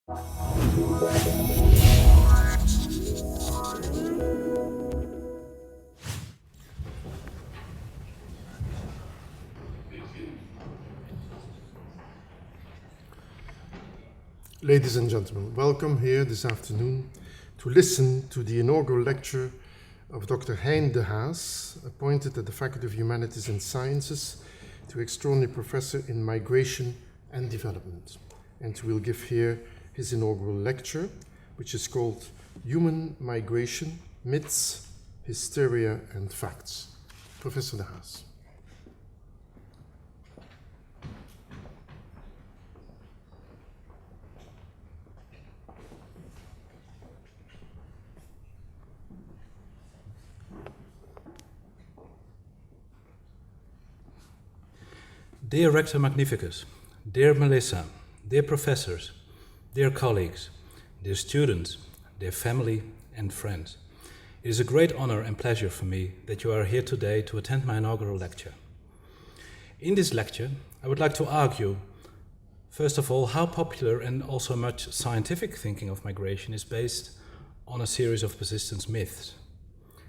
Ladies and gentlemen, welcome here this afternoon to listen to the inaugural lecture of Dr. Hein de Haas, appointed at the Faculty of Humanities and Sciences to extraordinary professor in migration and development. And he will give here his inaugural lecture, which is called Human Migration, Myths, Hysteria and Facts. Professor de Haas. Dear Rector Magnificus, dear Melissa, dear professors, dear colleagues, dear students, dear family and friends, it is a great honor and pleasure for me that you are here today to attend my inaugural lecture. In this lecture, I would like to argue, first of all, how popular and also much scientific thinking of migration is based on a series of persistent myths.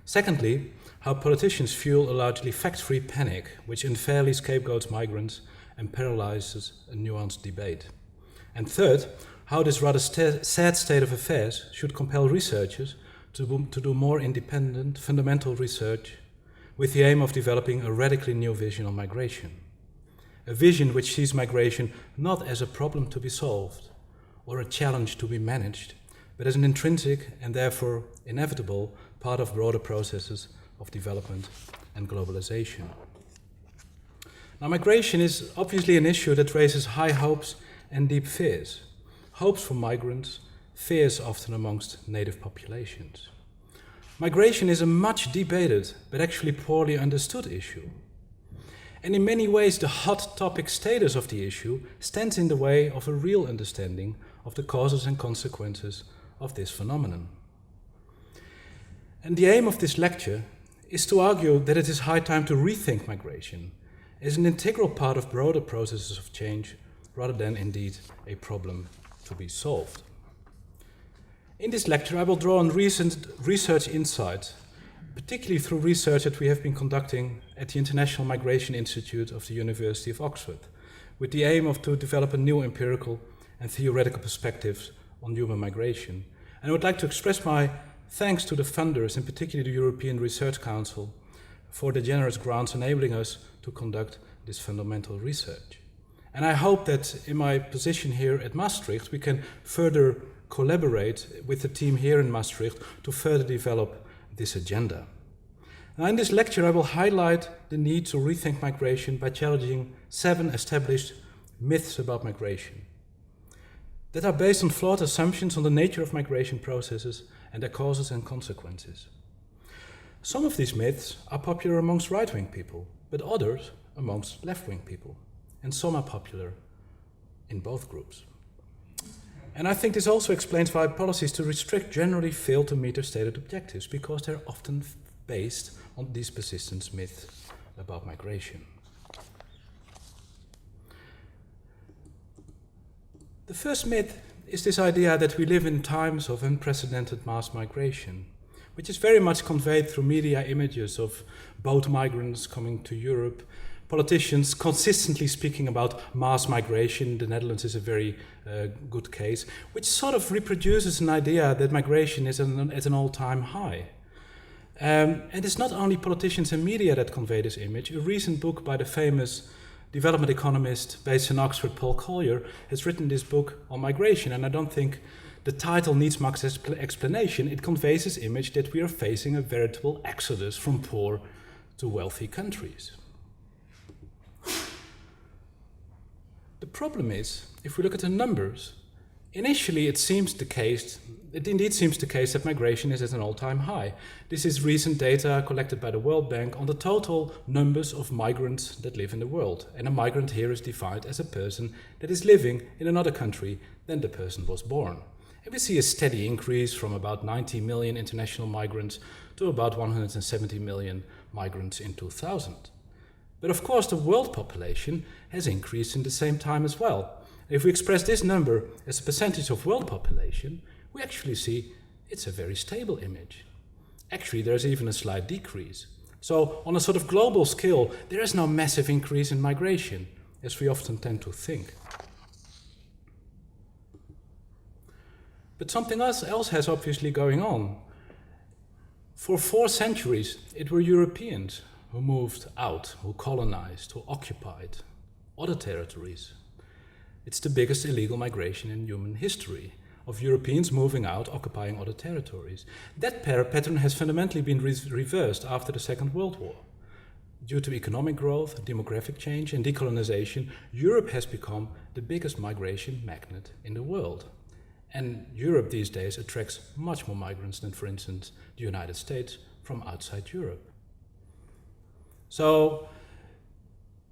Secondly, how politicians fuel a largely fact-free panic which unfairly scapegoats migrants and paralyzes a nuanced debate. And third, how this rather sad state of affairs should compel researchers to do more independent, fundamental research with the aim of developing a radically new vision on migration. A vision which sees migration not as a problem to be solved or a challenge to be managed, but as an intrinsic and therefore inevitable part of broader processes of development and globalization. Now, migration is obviously an issue that raises high hopes and deep fears. Hopes for migrants, fears often amongst native populations. Migration is a much debated but actually poorly understood issue. And in many ways, the hot topic status of the issue stands in the way of a real understanding of the causes and consequences of this phenomenon. And the aim of this lecture is to argue that it is high time to rethink migration as an integral part of broader processes of change rather than indeed a problem to be solved. In this lecture, I will draw on recent research insights, particularly through research that we have been conducting at the International Migration Institute of the University of Oxford, with the aim of to develop a new empirical and theoretical perspectives on human migration. And I would like to express my thanks to the funders, in particular the European Research Council, for the generous grants enabling us to conduct this fundamental research. And I hope that in my position here at Maastricht, we can further collaborate with the team here in Maastricht to further develop this agenda. Now, in this lecture, I will highlight the need to rethink migration by challenging 7 established myths about migration that are based on flawed assumptions on the nature of migration processes and their causes and consequences. Some of these myths are popular amongst right-wing people, but others amongst left-wing people, and some are popular in both groups. And I think this also explains why policies to restrict generally fail to meet their stated objectives, because they're often based on these persistent myths about migration. The first myth is this idea that we live in times of unprecedented mass migration, which is very much conveyed through media images of boat migrants coming to Europe, politicians consistently speaking about mass migration. The Netherlands is a very good case, which sort of reproduces an idea that migration is at an all-time high. And it's not only politicians and media that convey this image. A recent book by the famous development economist based in Oxford, Paul Collier, has written this book on migration, and I don't think the title needs much explanation. It conveys this image that we are facing a veritable exodus from poor to wealthy countries. The problem is, if we look at the numbers, initially it indeed seems the case that migration is at an all-time high. This is recent data collected by the World Bank on the total numbers of migrants that live in the world. And a migrant here is defined as a person that is living in another country than the person was born. And we see a steady increase from about 90 million international migrants to about 170 million migrants in 2000. But of course, the world population has increased in the same time as well. If we express this number as a percentage of world population, we actually see it's a very stable image. Actually, there's even a slight decrease. So on a sort of global scale, there is no massive increase in migration, as we often tend to think. But something else has obviously going on. For 4 centuries, it were Europeans who moved out, who colonized, who occupied other territories. It's the biggest illegal migration in human history, of Europeans moving out, occupying other territories. That pattern has fundamentally been reversed after the Second World War. Due to economic growth, demographic change, and decolonization, Europe has become the biggest migration magnet in the world. And Europe these days attracts much more migrants than, for instance, the United States from outside Europe. So,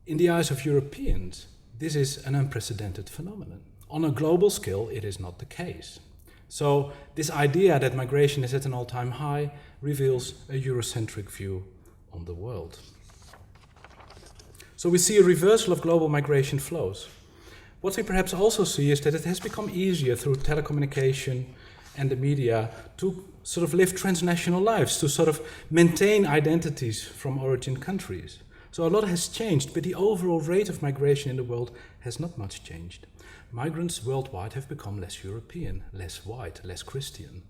in the eyes of Europeans, this is an unprecedented phenomenon. On a global scale, it is not the case. So, this idea that migration is at an all-time high reveals a Eurocentric view on the world. So we see a reversal of global migration flows. What we perhaps also see is that it has become easier through telecommunication and the media to sort of live transnational lives, to sort of maintain identities from origin countries. So a lot has changed, but the overall rate of migration in the world has not much changed. Migrants worldwide have become less European, less white, less Christian.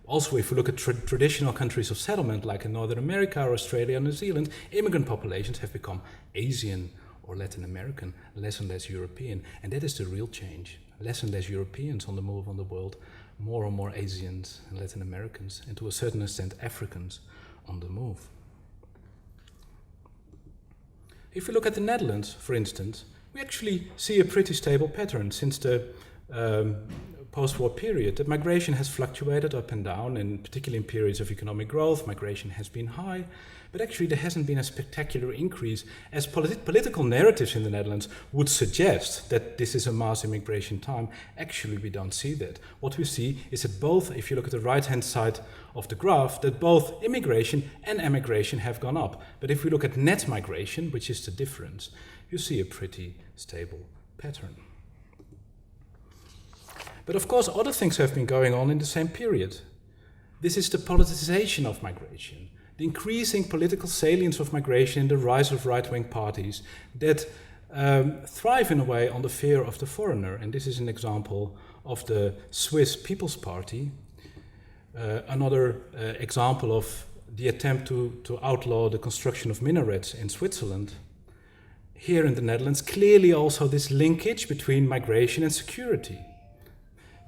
Also, if we look at traditional countries of settlement, like in Northern America or Australia or New Zealand, immigrant populations have become Asian or Latin American, less and less European. And that is the real change. Less and less Europeans on the move on the world, more and more Asians and Latin Americans, and to a certain extent Africans on the move. If we look at the Netherlands, for instance, we actually see a pretty stable pattern since the post-war period. That migration has fluctuated up and down, and particularly in periods of economic growth, migration has been high, but actually there hasn't been a spectacular increase, as political narratives in the Netherlands would suggest that this is a mass immigration time. Actually, we don't see that. What we see is that both, if you look at the right-hand side of the graph, that both immigration and emigration have gone up. But if we look at net migration, which is the difference, you see a pretty stable pattern. But of course, other things have been going on in the same period. This is the politicization of migration, the increasing political salience of migration, and the rise of right-wing parties that thrive in a way on the fear of the foreigner. And this is an example of the Swiss People's Party, another example of the attempt to outlaw the construction of minarets in Switzerland. Here in the Netherlands, clearly also this linkage between migration and security.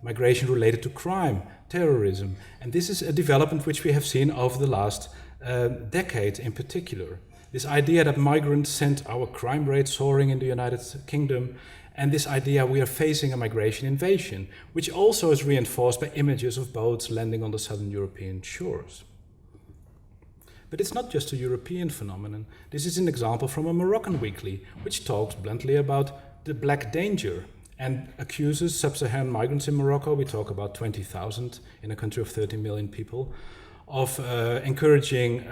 Migration related to crime, terrorism, and this is a development which we have seen over the last decade in particular. This idea that migrants sent our crime rate soaring in the United Kingdom, and this idea we are facing a migration invasion, which also is reinforced by images of boats landing on the southern European shores. But it's not just a European phenomenon. This is an example from a Moroccan weekly, which talks bluntly about the Black Danger and accuses sub-Saharan migrants in Morocco, we talk about 20,000 in a country of 30 million people, of encouraging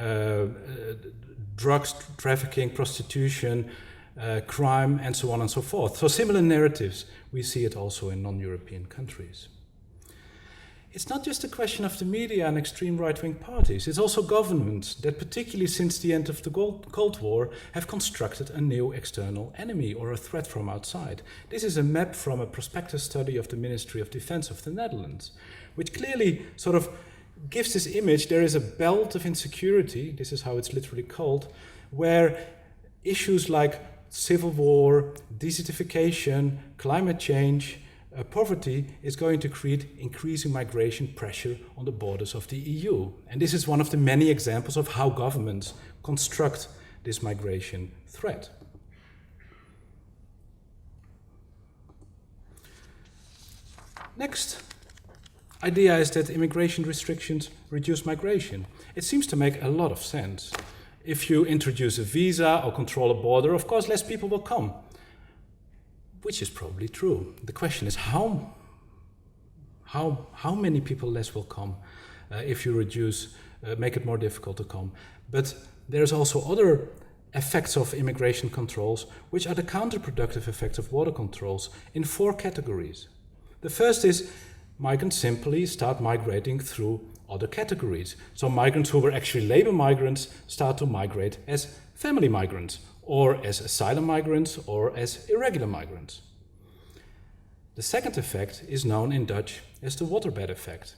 drugs trafficking, prostitution, crime, and so on and so forth. So similar narratives, we see it also in non-European countries. It's not just a question of the media and extreme right-wing parties. It's also governments that, particularly since the end of the Cold War, have constructed a new external enemy or a threat from outside. This is a map from a prospective study of the Ministry of Defense of the Netherlands, which clearly sort of gives this image. There is a belt of insecurity, this is how it's literally called, where issues like civil war, desertification, climate change, poverty is going to create increasing migration pressure on the borders of the EU. And this is one of the many examples of how governments construct this migration threat. Next idea is that immigration restrictions reduce migration. It seems to make a lot of sense. If you introduce a visa or control a border, of course less people will come. Which is probably true. The question is how many people less will come if you make it more difficult to come. But there's also other effects of immigration controls, which are the counterproductive effects of border controls, in 4 categories. The first is migrants simply start migrating through other categories. So migrants who were actually labor migrants start to migrate as family migrants, or as asylum migrants, or as irregular migrants. The second effect is known in Dutch as the waterbed effect.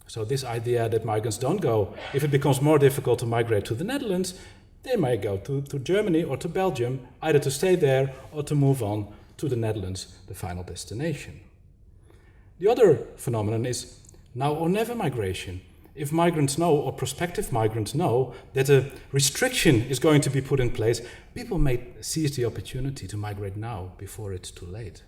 So this idea that migrants don't go, if it becomes more difficult to migrate to the Netherlands, they might go to Germany or to Belgium, either to stay there or to move on to the Netherlands, the final destination. The other phenomenon is now or never migration. If migrants know, or prospective migrants know, that a restriction is going to be put in place, people may seize the opportunity to migrate now before it's too late.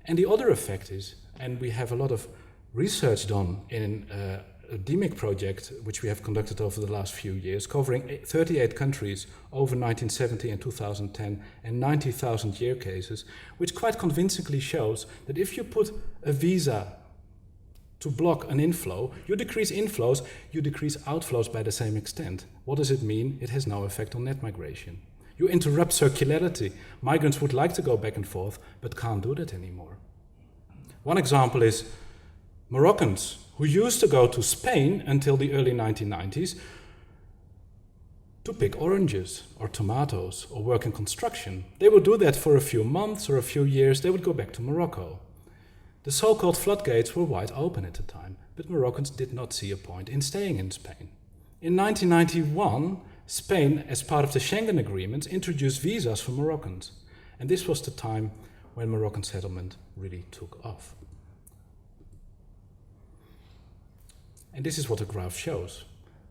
And the other effect is, and we have a lot of research done in a DMIC project, which we have conducted over the last few years, covering 38 countries over 1970 and 2010, and 90,000 year cases, which quite convincingly shows that if you put a visa to block an inflow, you decrease inflows, you decrease outflows by the same extent. What does it mean? It has no effect on net migration. You interrupt circularity. Migrants would like to go back and forth, but can't do that anymore. One example is Moroccans, who used to go to Spain until the early 1990s to pick oranges or tomatoes or work in construction. They would do that for a few months or a few years, they would go back to Morocco. The so-called floodgates were wide open at the time, but Moroccans did not see a point in staying in Spain. In 1991, Spain, as part of the Schengen agreements, introduced visas for Moroccans. And this was the time when Moroccan settlement really took off. And this is what the graph shows,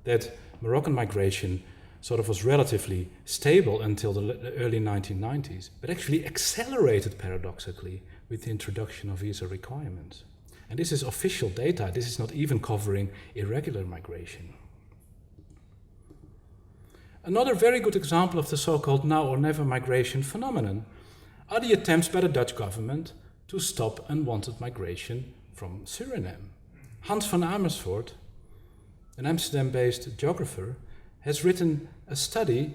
that Moroccan migration sort of was relatively stable until the early 1990s, but actually accelerated paradoxically with the introduction of visa requirements. And this is official data. This is not even covering irregular migration. Another very good example of the so-called now or never migration phenomenon are the attempts by the Dutch government to stop unwanted migration from Suriname. Hans van Amersfoort, an Amsterdam-based geographer, has written a study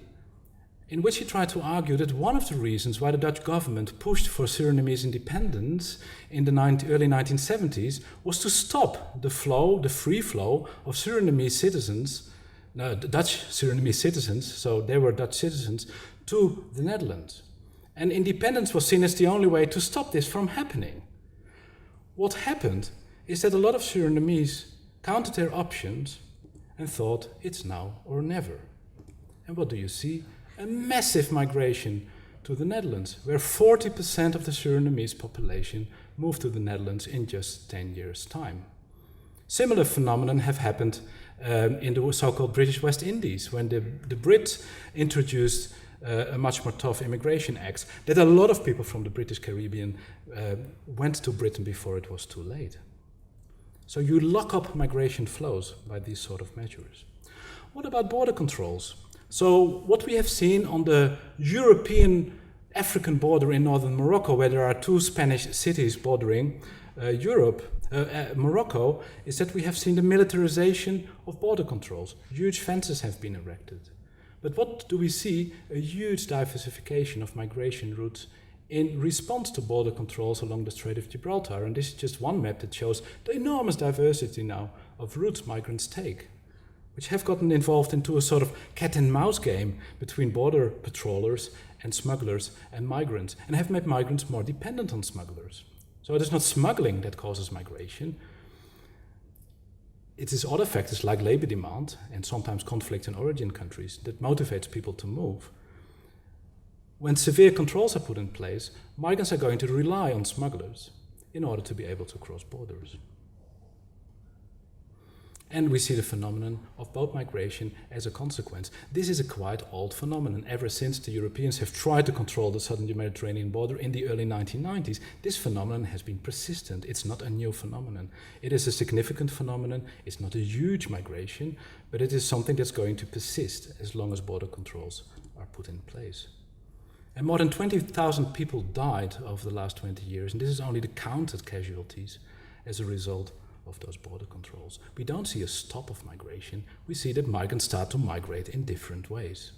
in which he tried to argue that one of the reasons why the Dutch government pushed for Surinamese independence in the early 1970s was to stop the free flow of Surinamese citizens, Dutch Surinamese citizens, so they were Dutch citizens, to the Netherlands. And independence was seen as the only way to stop this from happening. What happened is that a lot of Surinamese counted their options and thought it's now or never. And what do you see? A massive migration to the Netherlands, where 40% of the Surinamese population moved to the Netherlands in just 10 years' time. Similar phenomena have happened in the so-called British West Indies, when the Brits introduced a much more tough immigration act, that a lot of people from the British Caribbean went to Britain before it was too late. So you lock up migration flows by these sort of measures. What about border controls? So what we have seen on the European-African border in northern Morocco, where there are 2 Spanish cities bordering Morocco, is that we have seen the militarization of border controls. Huge fences have been erected. But what do we see? A huge diversification of migration routes in response to border controls along the Strait of Gibraltar. And this is just one map that shows the enormous diversity now of routes migrants take, which have gotten involved into a sort of cat and mouse game between border patrollers and smugglers and migrants, and have made migrants more dependent on smugglers. So it is not smuggling that causes migration. It is other factors like labor demand and sometimes conflict in origin countries that motivates people to move. When severe controls are put in place, migrants are going to rely on smugglers in order to be able to cross borders. And we see the phenomenon of boat migration as a consequence. This is a quite old phenomenon. Ever since the Europeans have tried to control the southern Mediterranean border in the early 1990s, this phenomenon has been persistent. It's not a new phenomenon. It is a significant phenomenon. It's not a huge migration, but it is something that's going to persist as long as border controls are put in place. And more than 20,000 people died over the last 20 years, and this is only the counted casualties as a result of those border controls. We don't see a stop of migration. We see that migrants start to migrate in different ways.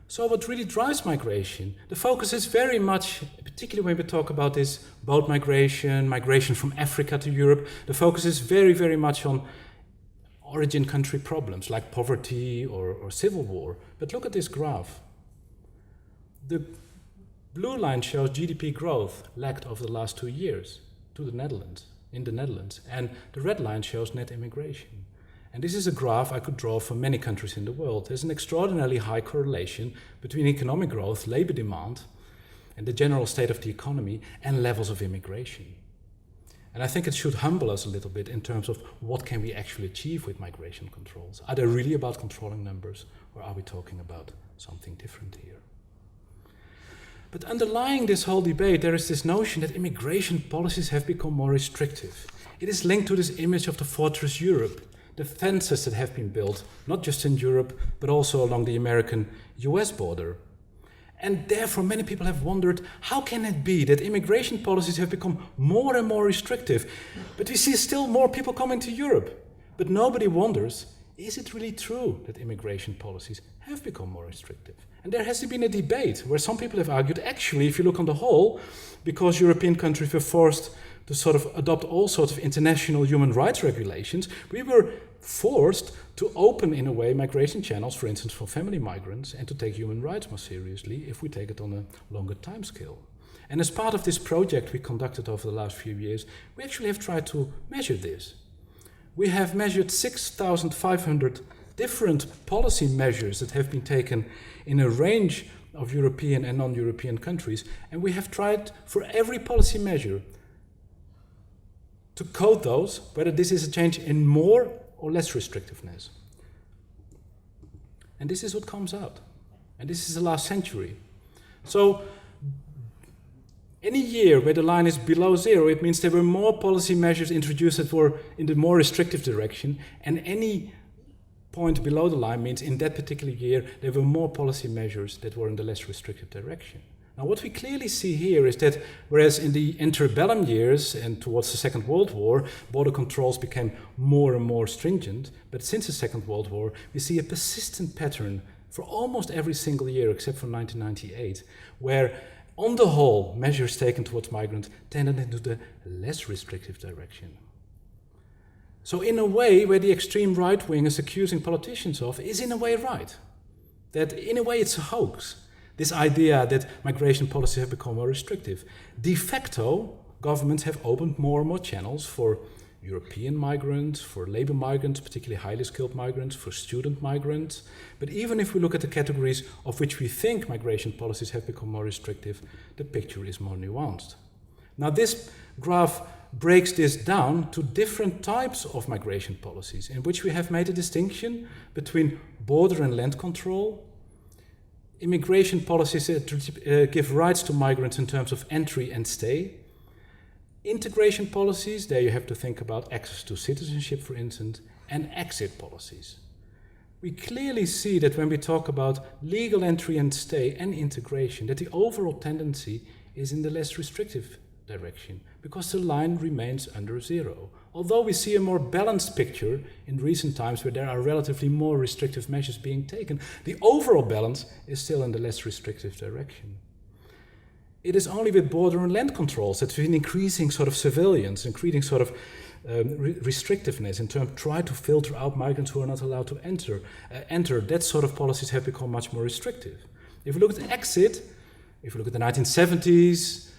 So what really drives migration? The focus is very much, particularly when we talk about this boat migration, migration from Africa to Europe, the focus is very, very much on origin country problems like poverty or civil war. But look at this graph. The blue line shows GDP growth lagged over the last 2 years in the Netherlands, and the red line shows net immigration. And this is a graph I could draw for many countries in the world. There's an extraordinarily high correlation between economic growth, labor demand, and the general state of the economy and levels of immigration. And I think it should humble us a little bit in terms of what can we actually achieve with migration controls. Are they really about controlling numbers, or are we talking about something different here? But underlying this whole debate, there is this notion that immigration policies have become more restrictive. It is linked to this image of the fortress Europe, the fences that have been built, not just in Europe, but also along the American-US border. And therefore, many people have wondered, how can it be that immigration policies have become more and more restrictive, but we see still more people coming to Europe? But nobody wonders, is it really true that immigration policies have become more restrictive? And there has been a debate where some people have argued, actually, if you look on the whole, because European countries were forced to sort of adopt all sorts of international human rights regulations, we were forced to open, in a way, migration channels, for instance, for family migrants, and to take human rights more seriously if we take it on a longer time scale. And as part of this project we conducted over the last few years, we actually have tried to measure this. We have measured 6,500 different policy measures that have been taken in a range of European and non-European countries, and we have tried for every policy measure to code those, whether this is a change in more or less restrictiveness. And this is what comes out. And this is the last century. So any year where the line is below zero, it means there were more policy measures introduced that were in the more restrictive direction, and any point below the line means in that particular year there were more policy measures that were in the less restrictive direction. Now what we clearly see here is that whereas in the interbellum years and towards the Second World War, border controls became more and more stringent, but since the Second World War we see a persistent pattern for almost every single year except for 1998, where on the whole measures taken towards migrants tended into the less restrictive direction. So in a way, where the extreme right wing is accusing politicians of is in a way right. That in a way it's a hoax. This idea that migration policies have become more restrictive. De facto, governments have opened more and more channels for European migrants, for labor migrants, particularly highly skilled migrants, for student migrants. But even if we look at the categories of which we think migration policies have become more restrictive, the picture is more nuanced. Now this graph breaks this down to different types of migration policies, in which we have made a distinction between border and land control, immigration policies that give rights to migrants in terms of entry and stay, integration policies, there you have to think about access to citizenship, for instance, and exit policies. We clearly see that when we talk about legal entry and stay and integration, that the overall tendency is in the less restrictive direction, because the line remains under zero. Although we see a more balanced picture in recent times where there are relatively more restrictive measures being taken, the overall balance is still in the less restrictive direction. It is only with border and land controls that we've been increasing sort of surveillance, increasing sort of restrictiveness in terms of try to filter out migrants who are not allowed to enter. That sort of policies have become much more restrictive. If we look at exit, if we look at the 1970s,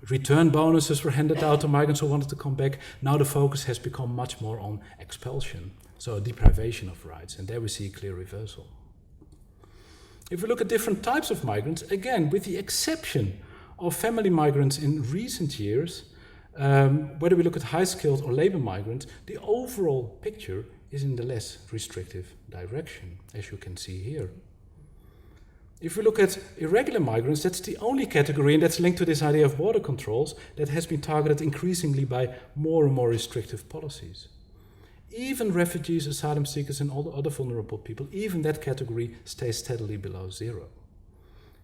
return bonuses were handed out to migrants who wanted to come back. Now the focus has become much more on expulsion, so a deprivation of rights, and there we see a clear reversal. If we look at different types of migrants, again, with the exception of family migrants in recent years, whether we look at high-skilled or labor migrants, the overall picture is in the less restrictive direction, as you can see here. If we look at irregular migrants, that's the only category, and that's linked to this idea of border controls, that has been targeted increasingly by more and more restrictive policies. Even refugees, asylum seekers, and all the other vulnerable people, even that category stays steadily below zero.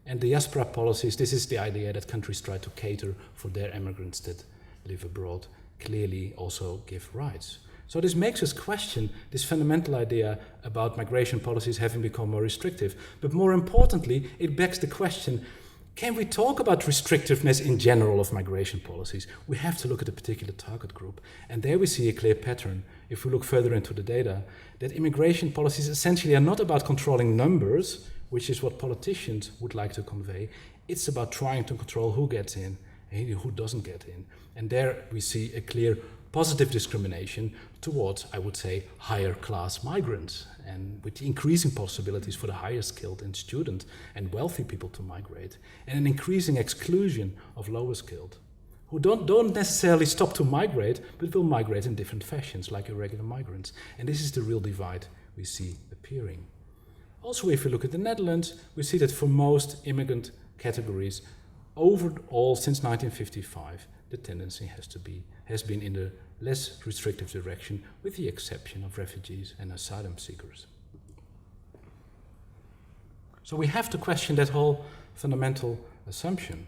And the diaspora policies, this is the idea that countries try to cater for their immigrants that live abroad, clearly also give rights. So this makes us question this fundamental idea about migration policies having become more restrictive. But more importantly, it begs the question, can we talk about restrictiveness in general of migration policies? We have to look at a particular target group. And there we see a clear pattern, if we look further into the data, that immigration policies essentially are not about controlling numbers, which is what politicians would like to convey. It's about trying to control who gets in and who doesn't get in. And there we see a clear positive discrimination towards, I would say, higher class migrants, and with increasing possibilities for the higher skilled and student and wealthy people to migrate, and an increasing exclusion of lower skilled, who don't necessarily stop to migrate, but will migrate in different fashions, like irregular migrants. And this is the real divide we see appearing. Also, if we look at the Netherlands, we see that for most immigrant categories, overall since 1955, the tendency has been in the less restrictive direction, with the exception of refugees and asylum seekers. So we have to question that whole fundamental assumption.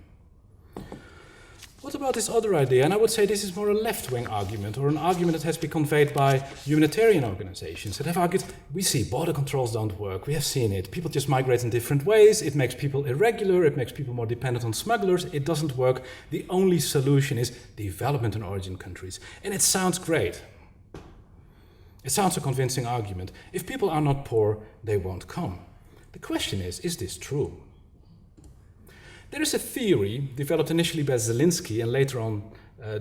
What about this other idea? And I would say this is more a left-wing argument, or an argument that has been conveyed by humanitarian organizations that have argued, we see border controls don't work, we have seen it, people just migrate in different ways, it makes people irregular, it makes people more dependent on smugglers, it doesn't work, the only solution is development in origin countries. And it sounds great. It sounds a convincing argument. If people are not poor, they won't come. The question is this true? There is a theory developed initially by Zelinsky and later on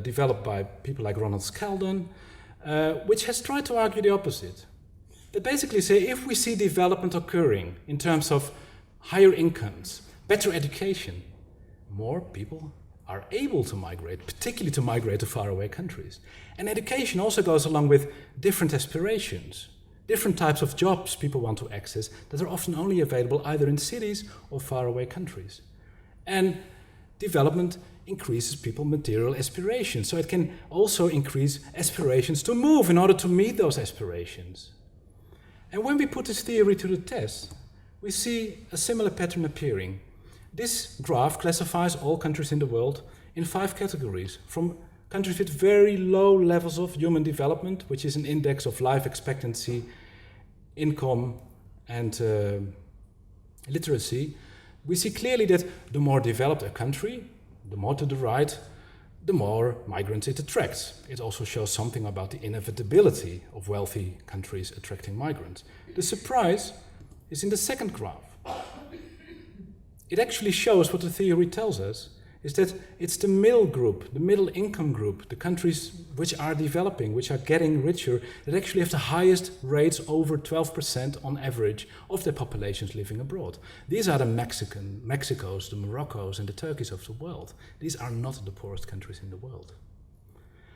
developed by people like Ronald Skeldon, which has tried to argue the opposite. That basically say if we see development occurring in terms of higher incomes, better education, more people are able to migrate, particularly to migrate to faraway countries. And education also goes along with different aspirations, different types of jobs people want to access that are often only available either in cities or faraway countries. And development increases people's material aspirations. So it can also increase aspirations to move in order to meet those aspirations. And when we put this theory to the test, we see a similar pattern appearing. This graph classifies all countries in the world in 5 categories, from countries with very low levels of human development, which is an index of life expectancy, income, and literacy. We see clearly that the more developed a country, the more to the right, the more migrants it attracts. It also shows something about the inevitability of wealthy countries attracting migrants. The surprise is in the second graph. It actually shows what the theory tells us, is that it's the middle group, the middle income group, the countries which are developing, which are getting richer, that actually have the highest rates, over 12% on average, of their populations living abroad. These are the Mexicos, the Moroccos, and the Turkeys of the world. These are not the poorest countries in the world.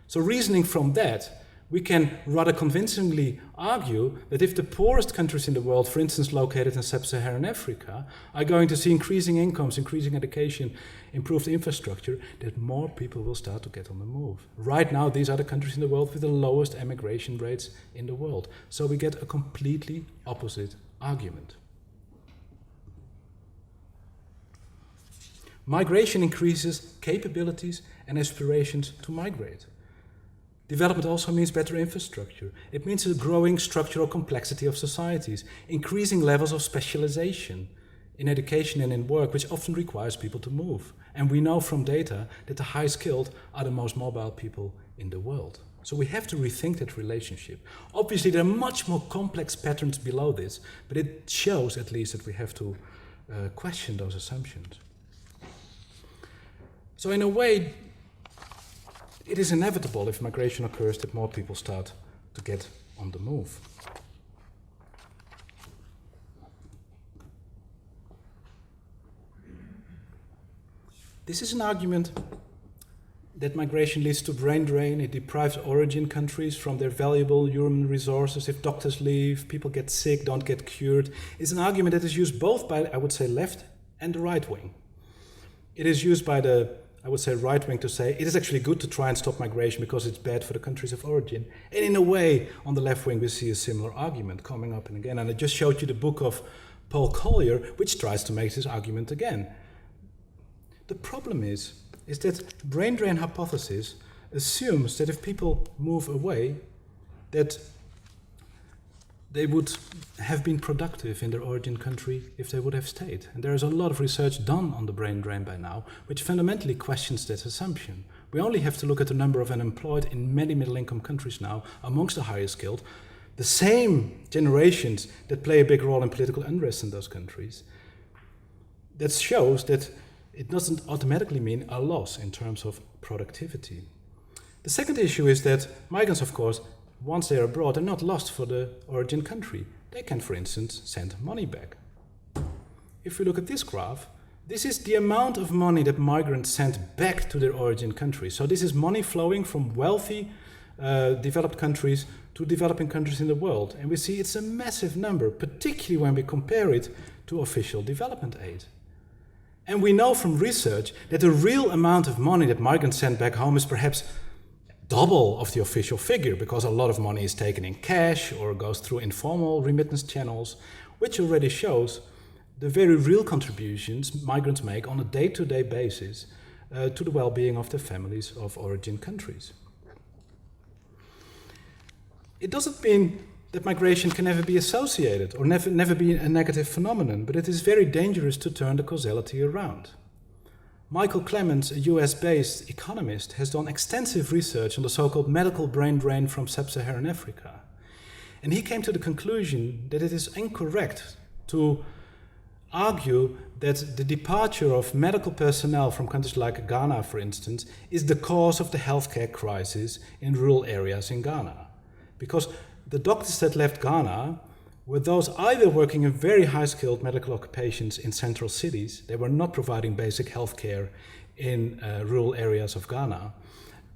So reasoning from that, we can rather convincingly argue that if the poorest countries in the world, for instance located in sub-Saharan Africa, are going to see increasing incomes, increasing education, improved infrastructure, that more people will start to get on the move. Right now, these are the countries in the world with the lowest emigration rates in the world. So we get a completely opposite argument. Migration increases capabilities and aspirations to migrate. Development also means better infrastructure. It means a growing structural complexity of societies, increasing levels of specialization in education and in work, which often requires people to move. And we know from data that the high skilled are the most mobile people in the world. So we have to rethink that relationship. Obviously, there are much more complex patterns below this, but it shows at least that we have to question those assumptions. So in a way, it is inevitable if migration occurs that more people start to get on the move. This is an argument that migration leads to brain drain. It deprives origin countries from their valuable human resources. If doctors leave, people get sick, don't get cured. It's an argument that is used both by, I would say, left and the right wing. It is used by the, I would say, right wing to say it is actually good to try and stop migration because it's bad for the countries of origin. And in a way, on the left wing, we see a similar argument coming up and again. And I just showed you the book of Paul Collier, which tries to make this argument again. The problem is that brain drain hypothesis assumes that if people move away, that they would have been productive in their origin country if they would have stayed. And there is a lot of research done on the brain drain by now, which fundamentally questions that assumption. We only have to look at the number of unemployed in many middle-income countries now, amongst the higher skilled, the same generations that play a big role in political unrest in those countries. That shows that it doesn't automatically mean a loss in terms of productivity. The second issue is that migrants, of course, once they're abroad, are not lost for the origin country. They can, for instance, send money back. If we look at this graph, this is the amount of money that migrants sent back to their origin country. So this is money flowing from wealthy developed countries to developing countries in the world. And we see it's a massive number, particularly when we compare it to official development aid. And we know from research that the real amount of money that migrants send back home is perhaps double of the official figure, because a lot of money is taken in cash or goes through informal remittance channels, which already shows the very real contributions migrants make on a day-to-day basis to the well-being of their families of origin countries. It doesn't mean that migration can never be associated or never be a negative phenomenon, but it is very dangerous to turn the causality around. Michael Clements, a US-based economist, has done extensive research on the so-called medical brain drain from sub-Saharan Africa. And he came to the conclusion that it is incorrect to argue that the departure of medical personnel from countries like Ghana, for instance, is the cause of the healthcare crisis in rural areas in Ghana. Because the doctors that left Ghana were those either working in very high-skilled medical occupations in central cities. They were not providing basic health care in rural areas of Ghana.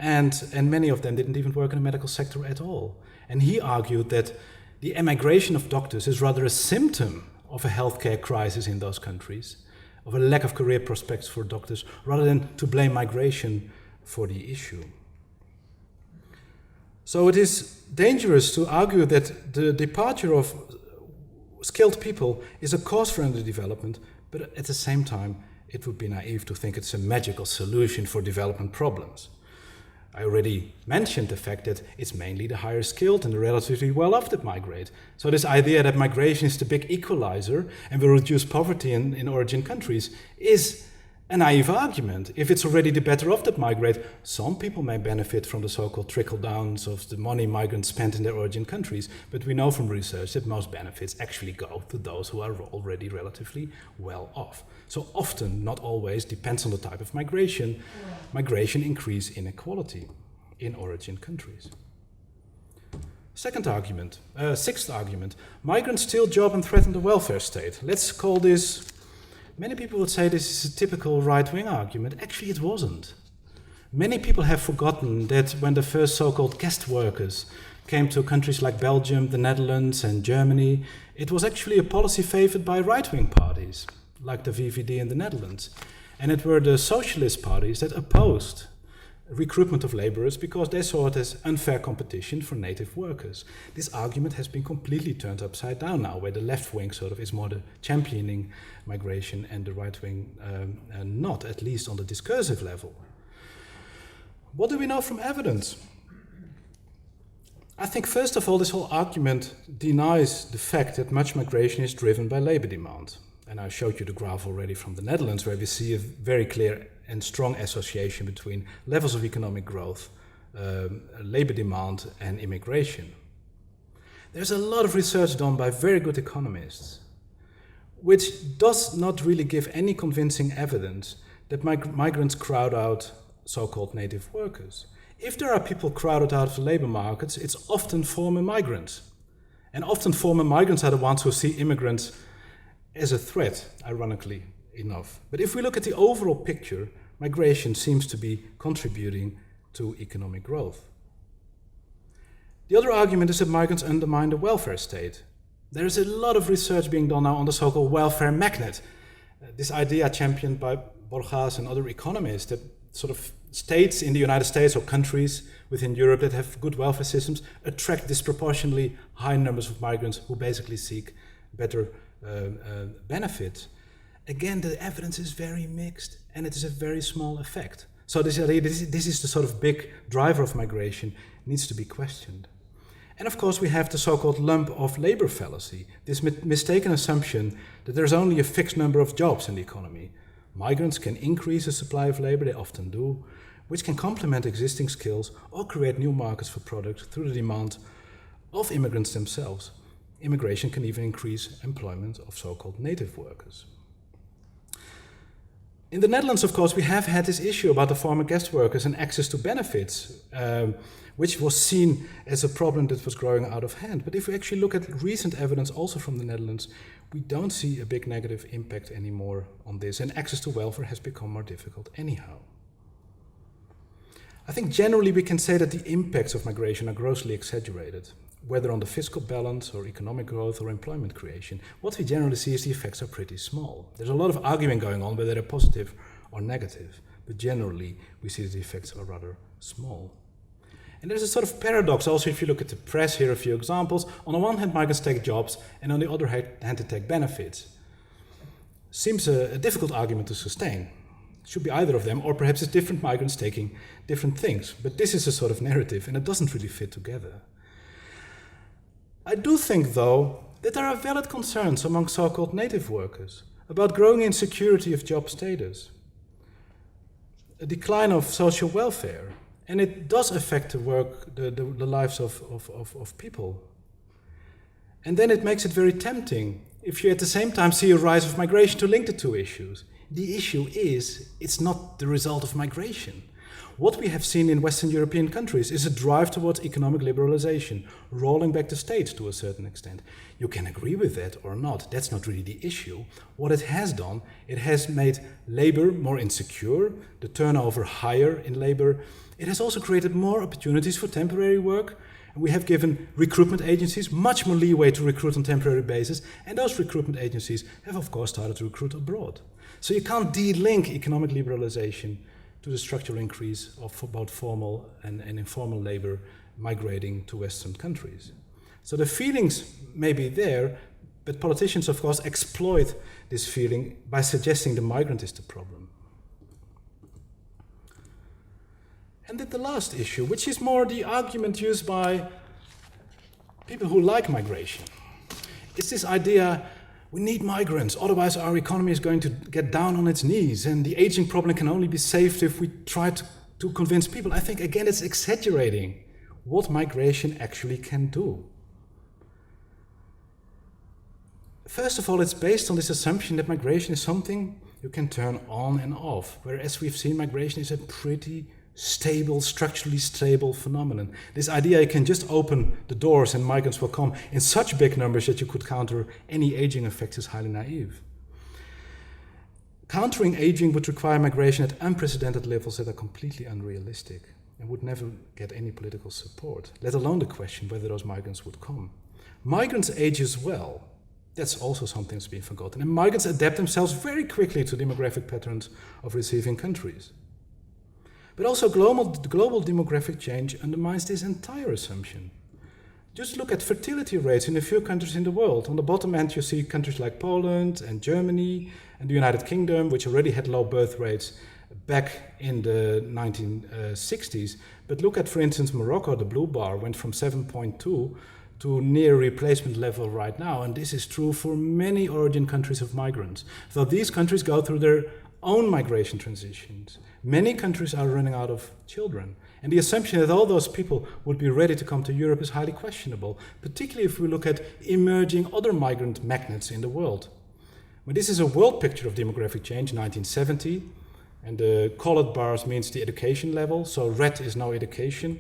And many of them didn't even work in the medical sector at all. And he argued that the emigration of doctors is rather a symptom of a healthcare crisis in those countries, of a lack of career prospects for doctors, rather than to blame migration for the issue. So it is dangerous to argue that the departure of skilled people is a cause for underdevelopment, but at the same time, it would be naive to think it's a magical solution for development problems. I already mentioned the fact that it's mainly the higher skilled and the relatively well-off that migrate. So this idea that migration is the big equalizer and will reduce poverty in origin countries is a naive argument. If it's already the better off that migrate, some people may benefit from the so-called trickle-downs of the money migrants spent in their origin countries, but we know from research that most benefits actually go to those who are already relatively well off. So often, not always, depends on the type of migration, migration increase inequality in origin countries. Sixth argument, migrants steal job and threaten the welfare state. Let's call this. Many people would say this is a typical right-wing argument. Actually, it wasn't. Many people have forgotten that when the first so-called guest workers came to countries like Belgium, the Netherlands, and Germany, it was actually a policy favored by right-wing parties, like the VVD in the Netherlands. And it were the socialist parties that opposed recruitment of laborers because they saw it as unfair competition for native workers. This argument has been completely turned upside down now, where the left wing sort of is more the championing migration and the right wing not, at least on the discursive level. What do we know from evidence? I think first of all this whole argument denies the fact that much migration is driven by labor demand. And I showed you the graph already from the Netherlands, where we see a very clear and strong association between levels of economic growth, labor demand, and immigration. There's a lot of research done by very good economists, which does not really give any convincing evidence that migrants crowd out so-called native workers. If there are people crowded out of the labor markets, it's often former migrants. And often former migrants are the ones who see immigrants as a threat, ironically enough. But if we look at the overall picture, migration seems to be contributing to economic growth. The other argument is that migrants undermine the welfare state. There is a lot of research being done now on the so-called welfare magnet. This idea championed by Haas and other economists that sort of states in the United States or countries within Europe that have good welfare systems attract disproportionately high numbers of migrants who basically seek better benefits. Again, the evidence is very mixed and it is a very small effect. So this is the sort of big driver of migration needs to be questioned. And of course, we have the so-called lump of labor fallacy, this mistaken assumption that there's only a fixed number of jobs in the economy. Migrants can increase the supply of labor, they often do, which can complement existing skills or create new markets for products through the demand of immigrants themselves. Immigration can even increase employment of so-called native workers. In the Netherlands, of course, we have had this issue about the former guest workers and access to benefits, which was seen as a problem that was growing out of hand. But if we actually look at recent evidence also from the Netherlands, we don't see a big negative impact anymore on this, and access to welfare has become more difficult anyhow. I think generally we can say that the impacts of migration are grossly exaggerated, whether on the fiscal balance or economic growth or employment creation. What we generally see is the effects are pretty small. There's a lot of arguing going on whether they're positive or negative, but generally we see that the effects are rather small. And there's a sort of paradox also if you look at the press. Here are a few examples. On the one hand, migrants take jobs, and on the other hand, they take benefits. Seems a difficult argument to sustain. Should be either of them, or perhaps it's different migrants taking different things. But this is a sort of narrative, and it doesn't really fit together. I do think, though, that there are valid concerns among so-called native workers about growing insecurity of job status, a decline of social welfare, and it does affect the lives of people. And then it makes it very tempting if you at the same time see a rise of migration to link the two issues. The issue is, it's not the result of migration. What we have seen in Western European countries is a drive towards economic liberalization, rolling back the states to a certain extent. You can agree with that or not, that's not really the issue. What it has done, it has made labor more insecure, the turnover higher in labor. It has also created more opportunities for temporary work. And we have given recruitment agencies much more leeway to recruit on temporary basis, and those recruitment agencies have of course started to recruit abroad. So you can't de-link economic liberalization to the structural increase of both formal and informal labor migrating to Western countries. So the feelings may be there, but politicians of course exploit this feeling by suggesting the migrant is the problem. And then the last issue, which is more the argument used by people who like migration, is this idea: we need migrants, otherwise our economy is going to get down on its knees, and the aging problem can only be saved if we try to convince people. I think, again, it's exaggerating what migration actually can do. First of all, it's based on this assumption that migration is something you can turn on and off, whereas we've seen migration is a pretty stable, structurally stable phenomenon. This idea you can just open the doors and migrants will come in such big numbers that you could counter any aging effects is highly naive. Countering aging would require migration at unprecedented levels that are completely unrealistic and would never get any political support, let alone the question whether those migrants would come. Migrants age as well. That's also something that's been forgotten. And migrants adapt themselves very quickly to demographic patterns of receiving countries. But also global demographic change undermines this entire assumption. Just look at fertility rates in a few countries in the world. On the bottom end you see countries like Poland and Germany and the United Kingdom, which already had low birth rates back in the 1960s. But look at, for instance, Morocco. The blue bar went from 7.2 to near replacement level right now, and this is true for many origin countries of migrants. Though these countries go through their own migration transitions, many countries are running out of children. And the assumption that all those people would be ready to come to Europe is highly questionable, particularly if we look at emerging other migrant magnets in the world. Well, this is a world picture of demographic change, 1970, and the colored bars means the education level, so red is no education.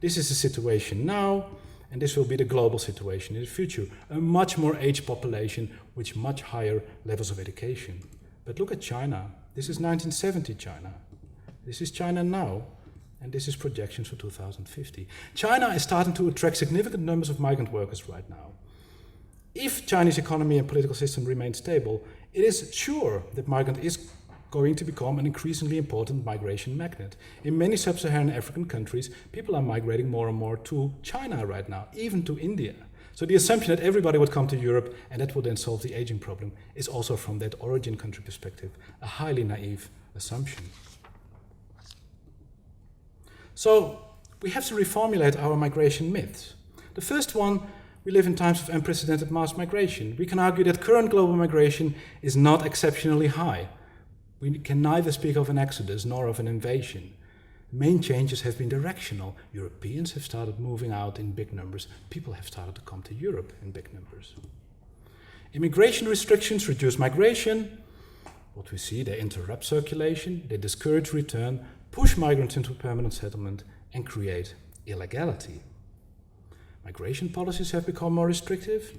This is the situation now, and this will be the global situation in the future. A much more aged population with much higher levels of education. But look at China. This is 1970 China. This is China now, and this is projections for 2050. China is starting to attract significant numbers of migrant workers right now. If Chinese economy and political system remain stable, it is sure that migrant is going to become an increasingly important migration magnet. In many sub-Saharan African countries, people are migrating more and more to China right now, even to India. So the assumption that everybody would come to Europe and that would then solve the aging problem is also, from that origin country perspective, a highly naive assumption. So we have to reformulate our migration myths. The first one, we live in times of unprecedented mass migration. We can argue that current global migration is not exceptionally high. We can neither speak of an exodus nor of an invasion. Main changes have been directional. Europeans have started moving out in big numbers. People have started to come to Europe in big numbers. Immigration restrictions reduce migration. What we see, they interrupt circulation, they discourage return, push migrants into permanent settlement, and create illegality. Migration policies have become more restrictive.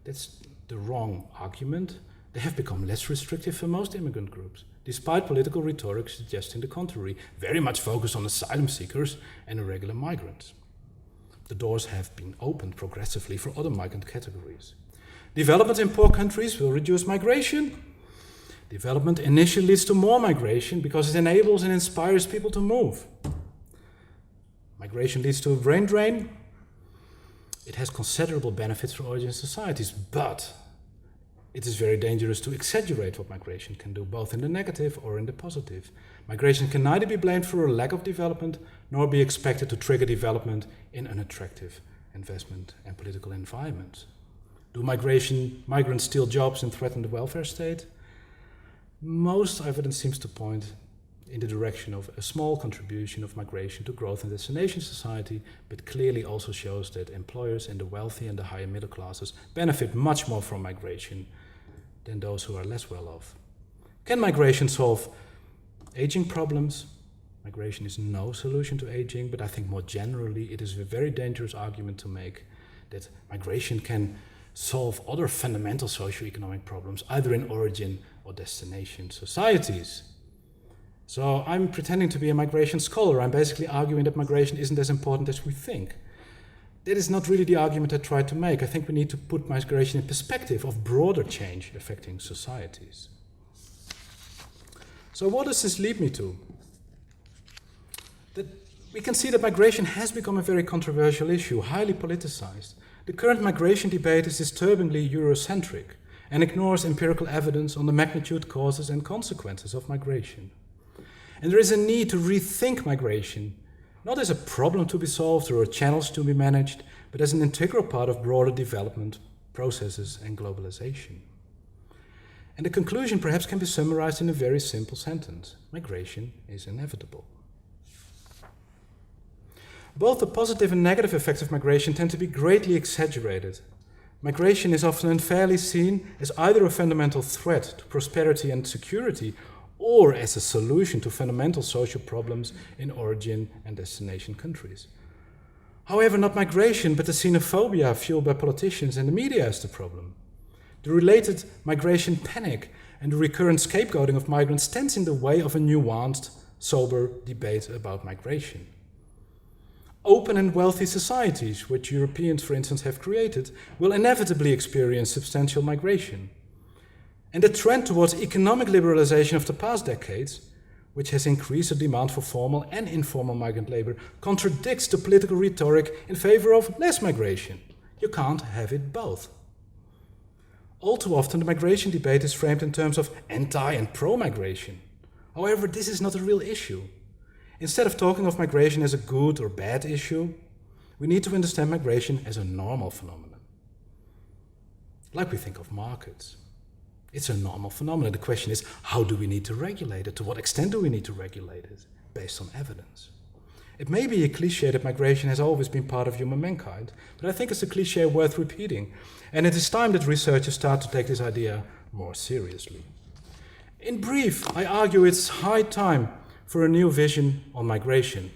That's the wrong argument. They have become less restrictive for most immigrant groups, despite political rhetoric suggesting the contrary, very much focused on asylum seekers and irregular migrants. The doors have been opened progressively for other migrant categories. Development in poor countries will reduce migration. Development initially leads to more migration because it enables and inspires people to move. Migration leads to a brain drain. It has considerable benefits for origin societies, but it is very dangerous to exaggerate what migration can do, both in the negative or in the positive. Migration can neither be blamed for a lack of development, nor be expected to trigger development in unattractive investment and political environments. Do migrants steal jobs and threaten the welfare state? Most evidence seems to point in the direction of a small contribution of migration to growth and destination society, but clearly also shows that employers and the wealthy and the higher middle classes benefit much more from migration than those who are less well off. Can migration solve aging problems? Migration is no solution to aging, but I think more generally it is a very dangerous argument to make that migration can solve other fundamental socio-economic problems, either in origin or destination societies. So I'm pretending to be a migration scholar. I'm basically arguing that migration isn't as important as we think. That is not really the argument I tried to make. I think we need to put migration in perspective of broader change affecting societies. So what does this lead me to? That we can see that migration has become a very controversial issue, highly politicized. The current migration debate is disturbingly Eurocentric and ignores empirical evidence on the magnitude, causes, and consequences of migration. And there is a need to rethink migration, not as a problem to be solved or channels to be managed, but as an integral part of broader development processes and globalization. And the conclusion perhaps can be summarized in a very simple sentence: migration is inevitable. Both the positive and negative effects of migration tend to be greatly exaggerated. Migration is often unfairly seen as either a fundamental threat to prosperity and security, or as a solution to fundamental social problems in origin and destination countries. However, not migration, but the xenophobia fueled by politicians and the media is the problem. The related migration panic and the recurrent scapegoating of migrants stands in the way of a nuanced, sober debate about migration. Open and wealthy societies, which Europeans, for instance, have created, will inevitably experience substantial migration. And the trend towards economic liberalization of the past decades, which has increased the demand for formal and informal migrant labor, contradicts the political rhetoric in favor of less migration. You can't have it both. All too often, the migration debate is framed in terms of anti- and pro-migration. However, this is not a real issue. Instead of talking of migration as a good or bad issue, we need to understand migration as a normal phenomenon. Like we think of markets. It's a normal phenomenon. The question is, how do we need to regulate it? To what extent do we need to regulate it? Based on evidence. It may be a cliché that migration has always been part of human mankind, but I think it's a cliché worth repeating. And it is time that researchers start to take this idea more seriously. In brief, I argue it's high time for a new vision on migration.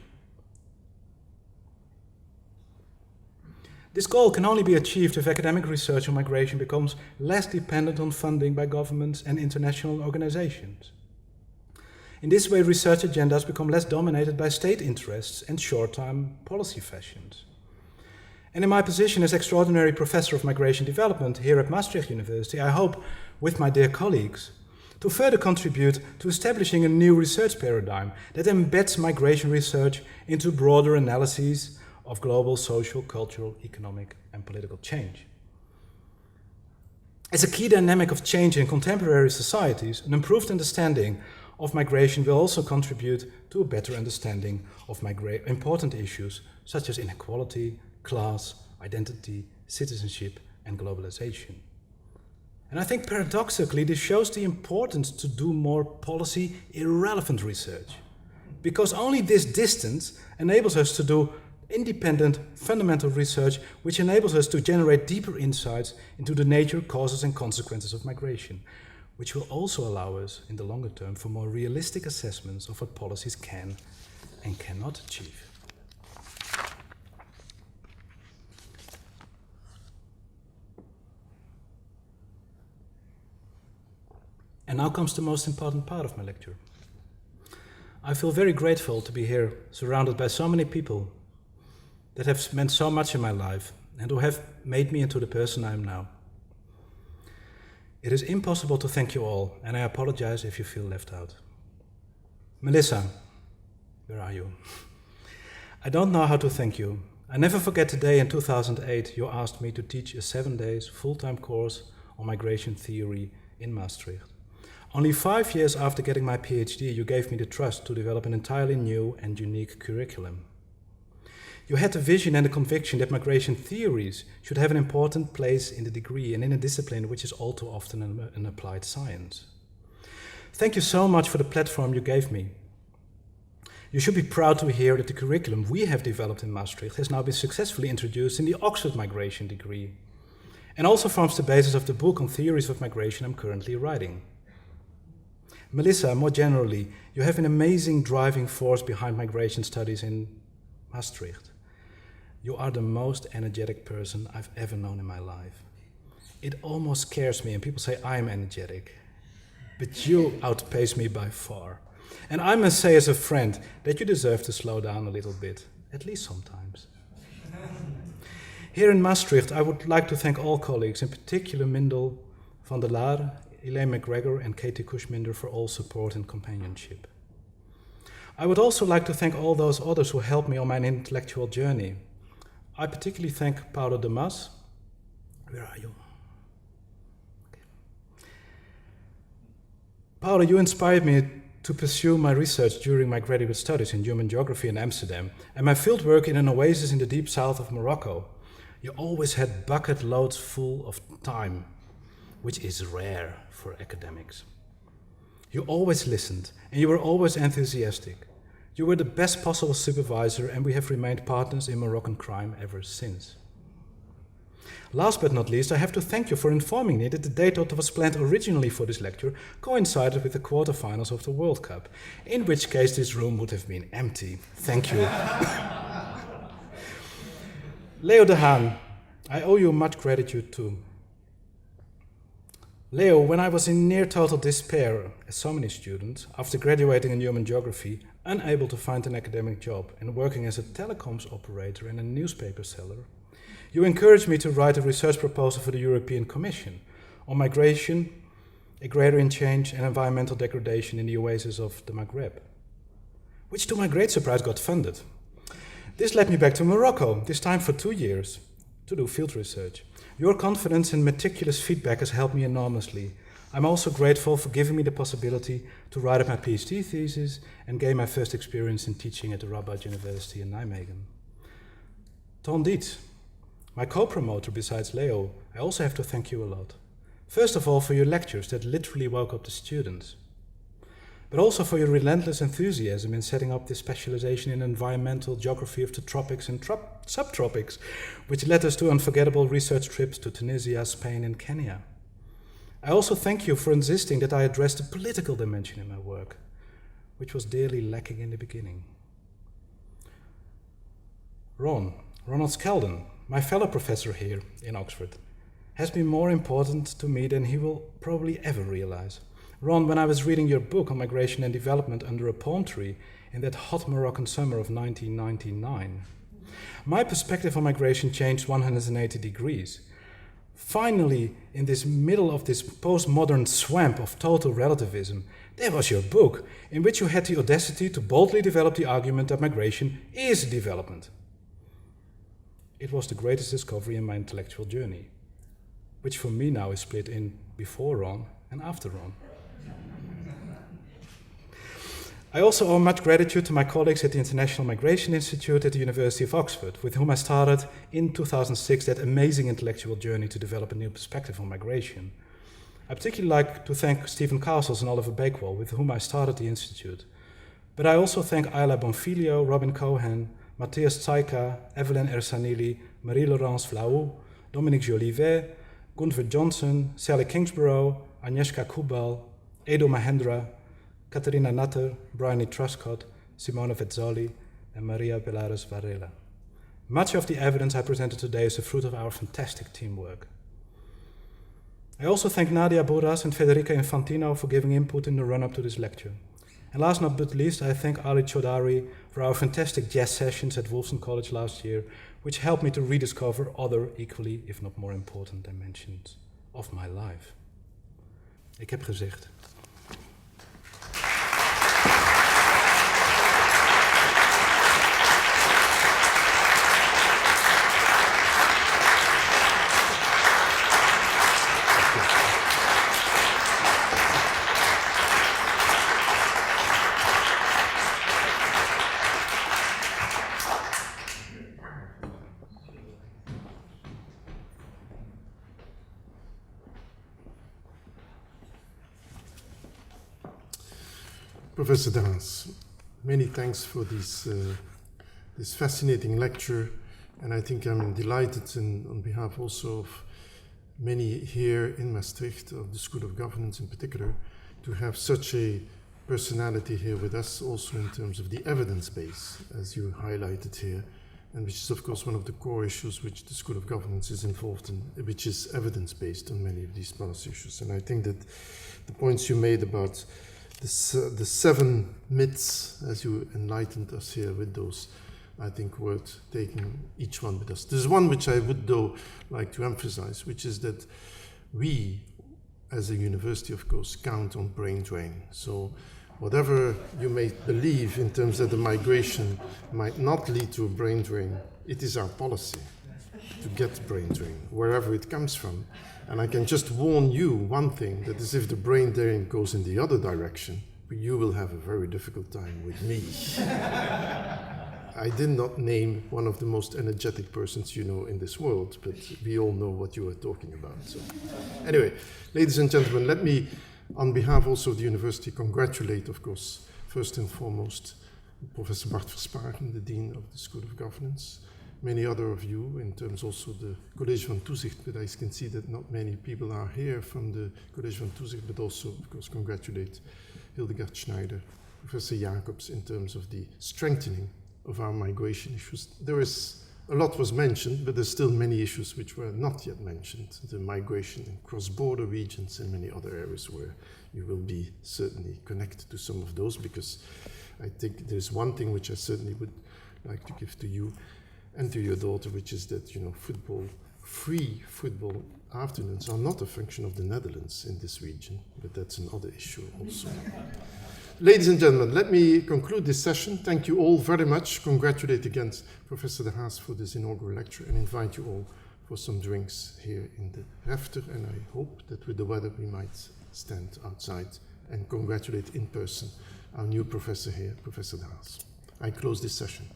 This goal can only be achieved if academic research on migration becomes less dependent on funding by governments and international organizations. In this way, research agendas become less dominated by state interests and short-term policy fashions. And in my position as extraordinary professor of migration development here at Maastricht University, I hope, with my dear colleagues, to further contribute to establishing a new research paradigm that embeds migration research into broader analyses of global social, cultural, economic, and political change. As a key dynamic of change in contemporary societies, an improved understanding of migration will also contribute to a better understanding of important issues such as inequality, class, identity, citizenship, and globalization. And I think paradoxically, this shows the importance to do more policy irrelevant research, because only this distance enables us to do independent, fundamental research, which enables us to generate deeper insights into the nature, causes, and consequences of migration, which will also allow us, in the longer term, for more realistic assessments of what policies can and cannot achieve. And now comes the most important part of my lecture. I feel very grateful to be here, surrounded by so many people that have meant so much in my life and who have made me into the person I am now. It is impossible to thank you all, and I apologize if you feel left out. Melissa, where are you? I don't know how to thank you. I never forget the day in 2008 you asked me to teach a 7-day full-time course on migration theory in Maastricht. Only 5 years after getting my PhD, you gave me the trust to develop an entirely new and unique curriculum. You had the vision and the conviction that migration theories should have an important place in the degree and in a discipline which is all too often an applied science. Thank you so much for the platform you gave me. You should be proud to hear that the curriculum we have developed in Maastricht has now been successfully introduced in the Oxford migration degree, and also forms the basis of the book on theories of migration I'm currently writing. Melissa, more generally, you have an amazing driving force behind migration studies in Maastricht. You are the most energetic person I've ever known in my life. It almost scares me, and people say I'm energetic, but you outpace me by far. And I must say as a friend that you deserve to slow down a little bit, at least sometimes. Here in Maastricht, I would like to thank all colleagues, in particular Mindel van der Laar, Elaine McGregor and Katie Cushminder for all support and companionship. I would also like to thank all those others who helped me on my intellectual journey. I particularly thank Paulo de Mas. Where are you? Okay. Paulo, you inspired me to pursue my research during my graduate studies in human geography in Amsterdam and my fieldwork in an oasis in the deep south of Morocco. You always had bucket loads full of time, which is rare for academics. You always listened, and you were always enthusiastic. You were the best possible supervisor, and we have remained partners in Moroccan crime ever since. Last but not least, I have to thank you for informing me that the date that was planned originally for this lecture coincided with the quarterfinals of the World Cup, in which case this room would have been empty. Thank you. Leo de Haan, I owe you much gratitude too. Leo, when I was in near total despair, as so many students, after graduating in human geography, unable to find an academic job and working as a telecoms operator and a newspaper seller, you encouraged me to write a research proposal for the European Commission on migration, agrarian change and environmental degradation in the oasis of the Maghreb, which to my great surprise got funded. This led me back to Morocco, this time for 2 years, to do field research. Your confidence and meticulous feedback has helped me enormously. I'm also grateful for giving me the possibility to write up my PhD thesis and gain my first experience in teaching at the Rabat University in Nijmegen. Tondit, my co-promoter besides Leo, I also have to thank you a lot. First of all for your lectures that literally woke up the students, but also for your relentless enthusiasm in setting up this specialization in environmental geography of the tropics and subtropics, which led us to unforgettable research trips to Tunisia, Spain, and Kenya. I also thank you for insisting that I address the political dimension in my work, which was dearly lacking in the beginning. Ronald Skeldon, my fellow professor here in Oxford, has been more important to me than he will probably ever realize. Ron, when I was reading your book on migration and development under a palm tree in that hot Moroccan summer of 1999, my perspective on migration changed 180 degrees. Finally, in this middle of this postmodern swamp of total relativism, there was your book, in which you had the audacity to boldly develop the argument that migration is development. It was the greatest discovery in my intellectual journey, which for me now is split in before Ron and after Ron. I also owe much gratitude to my colleagues at the International Migration Institute at the University of Oxford, with whom I started in 2006 that amazing intellectual journey to develop a new perspective on migration. I particularly like to thank Stephen Castles and Oliver Bakewell, with whom I started the institute. But I also thank Ayla Bonfilio, Robin Cohen, Matthias Tsaika, Evelyn Ersanili, Marie-Laurence Flaou, Dominique Jolivet, Gunther Johnson, Sally Kingsborough, Agnieszka Kubal, Edo Mahendra, Katarina Nutter, Bryony Truscott, Simona Vezzoli, and Maria Belarus Varela. Much of the evidence I presented today is the fruit of our fantastic teamwork. I also thank Nadia Boras and Federica Infantino for giving input in the run-up to this lecture. And last but not least, I thank Ali Chaudhary for our fantastic jazz sessions at Wolfson College last year, which helped me to rediscover other equally, if not more important, dimensions of my life. Ik heb gezegd. Professor de Haas, many thanks for this fascinating lecture, and I think I'm delighted on behalf also of many here in Maastricht, of the School of Governance in particular, to have such a personality here with us, also in terms of the evidence base, as you highlighted here, and which is of course one of the core issues which the School of Governance is involved in, which is evidence-based on many of these policy issues. And I think that the points you made about the 7 myths, as you enlightened us here with those, I think worth taking each one with us. There's one which I would though like to emphasize, which is that we, as a university, of course, count on brain drain. So whatever you may believe in terms that the migration might not lead to a brain drain, it is our policy to get brain drain, wherever it comes from. And I can just warn you one thing, that is if the brain drain goes in the other direction, you will have a very difficult time with me. I did not name one of the most energetic persons you know in this world, but we all know what you are talking about. So, anyway, ladies and gentlemen, let me, on behalf also of the university, congratulate, of course, first and foremost, Professor Bart Versparen, the Dean of the School of Governance, many other of you, in terms also the College van Toezicht, but I can see that not many people are here from the College van Toezicht, but also, of course, congratulate Hildegard Schneider, Professor Jacobs, in terms of the strengthening of our migration issues. A lot was mentioned, but there's still many issues which were not yet mentioned. The migration in cross-border regions and many other areas where you will be certainly connected to some of those, because I think there's one thing which I certainly would like to give to you and to your daughter, which is that, you know, free football afternoons are not a function of the Netherlands in this region, but that's another issue also. Ladies and gentlemen, let me conclude this session. Thank you all very much. Congratulate again Professor de Haas for this inaugural lecture, and invite you all for some drinks here in the Refter, and I hope that with the weather we might stand outside and congratulate in person our new professor here, Professor de Haas. I close this session.